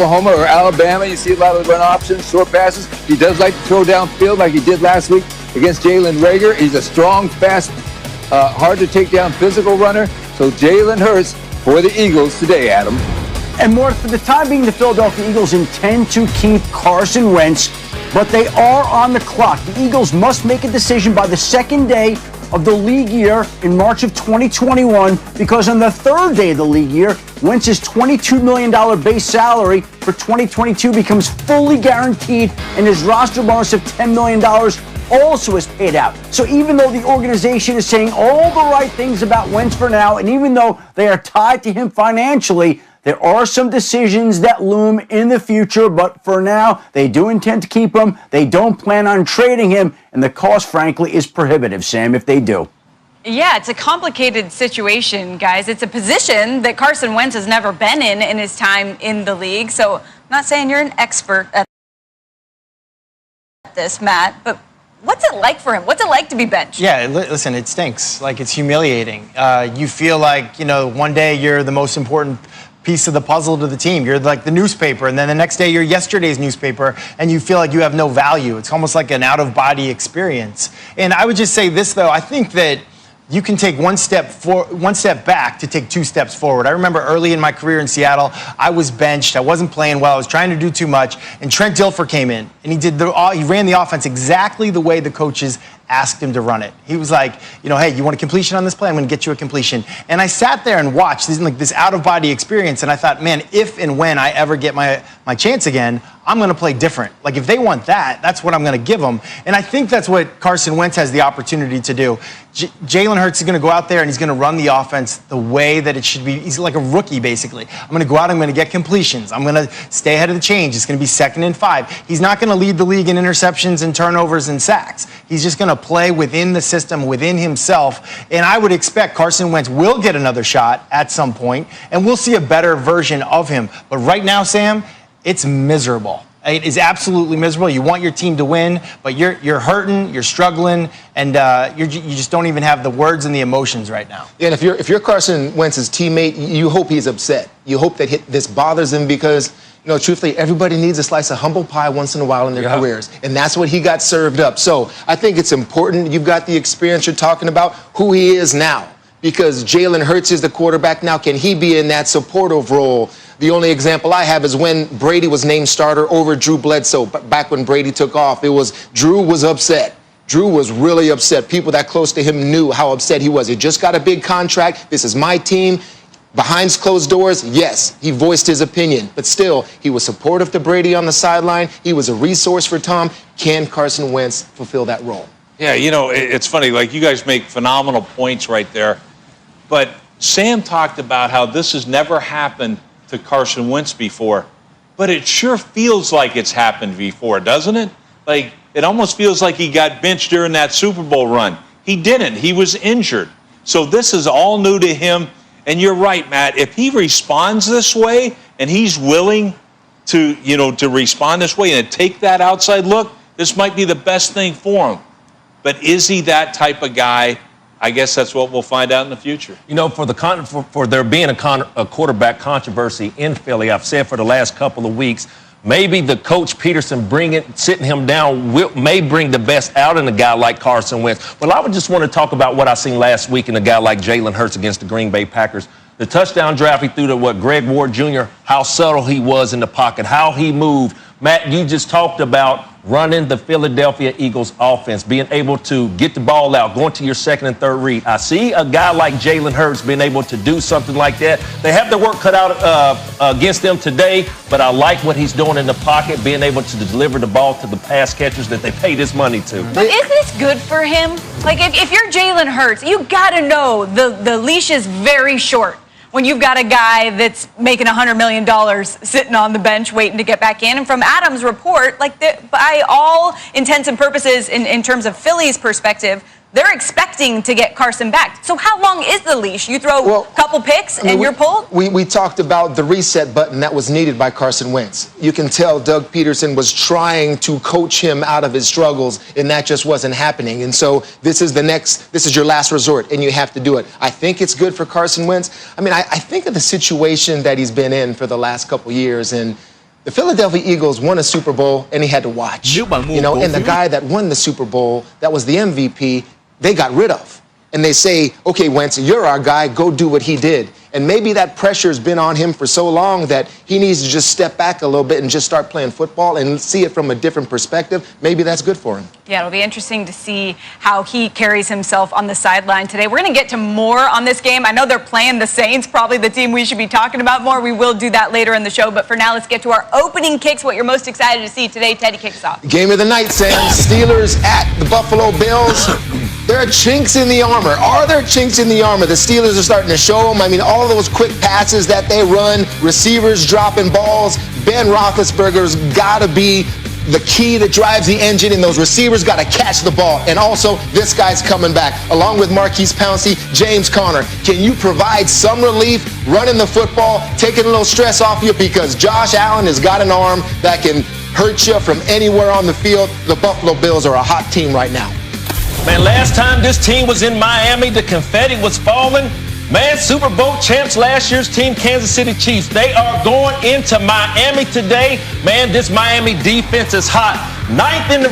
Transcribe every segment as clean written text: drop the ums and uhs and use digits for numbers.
Oklahoma or Alabama, you see a lot of run options, short passes. He does like to throw downfield like he did last week against Jalen Reagor. He's a strong, fast, hard to take down physical runner. So Jalen Hurts for the Eagles today, Adam. And more, for the time being, the Philadelphia Eagles intend to keep Carson Wentz, but they are on the clock. The Eagles must make a decision by the second day of the league year in March of 2021, because on the third day of the league year, Wentz's $22 million base salary for 2022 becomes fully guaranteed, and his roster bonus of $10 million also is paid out. So even though the organization is saying all the right things about Wentz for now, and even though they are tied to him financially, there are some decisions that loom in the future, but for now, they do intend to keep him. They don't plan on trading him, and the cost, frankly, is prohibitive, Sam, if they do. Yeah, it's a complicated situation, guys. It's a position that Carson Wentz has never been in his time in the league. So I'm not saying you're an expert at this, Matt, but what's it like for him? What's it like to be benched? Yeah, listen, it stinks. Like, it's humiliating. You feel like, one day you're the most important piece of the puzzle to the team. You're like the newspaper, and then the next day you're yesterday's newspaper, and you feel like you have no value. It's almost like an out-of-body experience. And I would just say this, though. I think that you can take one step back to take two steps forward. I remember early in my career in Seattle, I was benched. I wasn't playing well. I was trying to do too much. And Trent Dilfer came in, and he ran the offense exactly the way the coaches asked him to run it. He was like, hey, you want a completion on this play? I'm going to get you a completion. And I sat there and watched this out-of-body experience, and I thought, man, if and when I ever get my chance again, I'm going to play different. Like, if they want that, that's what I'm going to give them. And I think that's what Carson Wentz has the opportunity to do. Jalen Hurts is going to go out there, and he's going to run the offense the way that it should be. He's like a rookie, basically. I'm going to go out, I'm going to get completions. I'm going to stay ahead of the change. It's going to be 2nd and 5. He's not going to lead the league in interceptions and turnovers and sacks. He's just going to play within the system, within himself. And I would expect Carson Wentz will get another shot at some point, and we'll see a better version of him. But right now, Sam, it's miserable. It is absolutely miserable. You want your team to win, but you're hurting, you're struggling, and you just don't even have the words and the emotions right now. And if you're Carson Wentz's teammate, you hope he's upset. You hope that this bothers him because, truthfully, everybody needs a slice of humble pie once in a while in their careers, and that's what he got served up. So I think it's important. You've got the experience you're talking about, who he is now, because Jalen Hurts is the quarterback now. Can he be in that supportive role? The only example I have is when Brady was named starter over Drew Bledsoe. Back when Brady took off, Drew was upset. Drew was really upset. People that close to him knew how upset he was. He just got a big contract. This is my team. Behind closed doors, yes, he voiced his opinion, but still, he was supportive to Brady on the sideline. He was a resource for Tom. Can Carson Wentz fulfill that role? Yeah, it's funny. Like, you guys make phenomenal points right there. But Sam talked about how this has never happened to Carson Wentz before. But it sure feels like it's happened before, doesn't it? Like, it almost feels like he got benched during that Super Bowl run. He didn't. He was injured. So this is all new to him. And you're right, Matt. If he responds this way and he's willing to, to respond this way and take that outside look, this might be the best thing for him. But is he that type of guy? I guess that's what we'll find out in the future. For there being a quarterback controversy in Philly, I've said for the last couple of weeks, maybe the coach Peterson sitting him down may bring the best out in a guy like Carson Wentz. Well, I would just want to talk about what I seen last week in a guy like Jalen Hurts against the Green Bay Packers. The touchdown drive he threw to Greg Ward Jr., how subtle he was in the pocket, how he moved. Matt, you just talked about running the Philadelphia Eagles offense, being able to get the ball out, going to your 2nd and 3rd read. I see a guy like Jalen Hurts being able to do something like that. They have their work cut out against them today, but I like what he's doing in the pocket, being able to deliver the ball to the pass catchers that they pay this money to. But isn't this good for him? Like, if you're Jalen Hurts, you got to know the leash is very short when you've got a guy that's making $100 million sitting on the bench waiting to get back in. And from Adam's report, by all intents and purposes, in terms of Philly's perspective, they're expecting to get Carson back. So how long is the leash? You throw a couple picks and you're pulled? We talked about the reset button that was needed by Carson Wentz. You can tell Doug Peterson was trying to coach him out of his struggles, and that just wasn't happening. And so this is your last resort, and you have to do it. I think it's good for Carson Wentz. I mean, I think of the situation that he's been in for the last couple years, and The Philadelphia Eagles won a Super Bowl, and he had to watch. And the guy that won the Super Bowl, that was the MVP, they got rid of. And they say, okay, Wentz, you're our guy, go do what he did. And maybe that pressure's been on him for so long that he needs to just step back a little bit and just start playing football and see it from a different perspective. Maybe that's good for him. Yeah, it'll be interesting to see how he carries himself on the sideline today. We're going to get to more on this game. I know they're playing the Saints, probably the team we should be talking about more. We will do that later in the show. But for now, let's get to our opening kicks, what you're most excited to see today. Teddy, kicks off. Game of the night, Sam. Steelers at the Buffalo Bills. There are chinks in the armor. Are there chinks in the armor? The Steelers are starting to show them. I mean, all those quick passes that they run, receivers dropping balls. Ben Roethlisberger's got to be the key that drives the engine, and those receivers got to catch the ball. And also, this guy's coming back. Along with Marquise Pouncey, James Conner. Can you provide some relief running the football, taking a little stress off you? Because Josh Allen has got an arm that can hurt you from anywhere on the field. The Buffalo Bills are a hot team right now. Man, last time this team was in Miami, the confetti was falling. Man, Super Bowl champs, last year's team, Kansas City Chiefs, they are going into Miami today. Man, this Miami defense is hot. Ninth in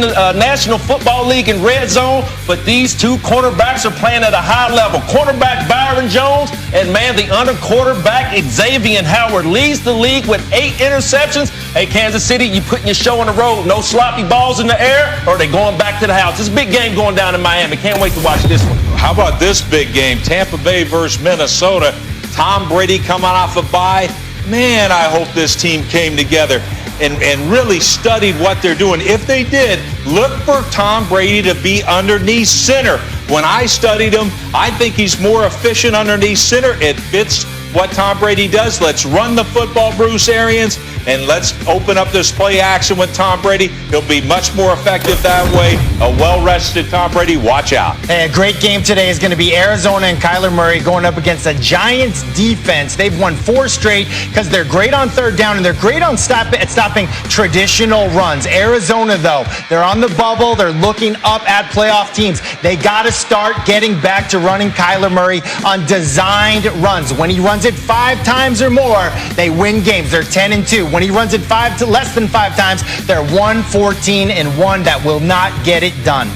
the National Football League in red zone, but these two quarterbacks are playing at a high level. Quarterback Byron Jones and, man, the under quarterback Xavier Howard leads the league with 8 interceptions. Hey, Kansas City, you putting your show on the road. No sloppy balls in the air, or are they going back to the house? It's a big game going down in Miami. Can't wait to watch this one. How about this big game? Tampa Bay versus Minnesota. Tom Brady coming off a bye. Man, I hope this team came together and really studied what they're doing. If they did, look for Tom Brady to be underneath center. When I studied him, I think he's more efficient underneath center. It fits what Tom Brady does. Let's run the football, Bruce Arians, and let's open up this play action with Tom Brady. He'll be much more effective that way. A well-rested Tom Brady, watch out. Hey, a great game today is going to be Arizona and Kyler Murray going up against a Giants defense. They've won 4 straight because they're great on third down and they're great on stopping traditional runs. Arizona, though, they're on the bubble. They're looking up at playoff teams. They got to start getting back to running Kyler Murray on designed runs. When he runs it 5 times or more, they win games. They're 10-2. When he runs it less than 5 times, they're 1-14-1. That will not get it done.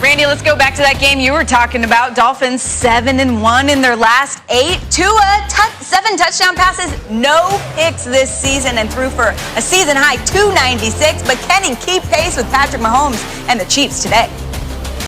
Randy, let's go back to that game you were talking about. Dolphins 7-1 in their last 8. Tua, 7 touchdown passes, no picks this season, and threw for a season high 296. But can he keep pace with Patrick Mahomes and the Chiefs today?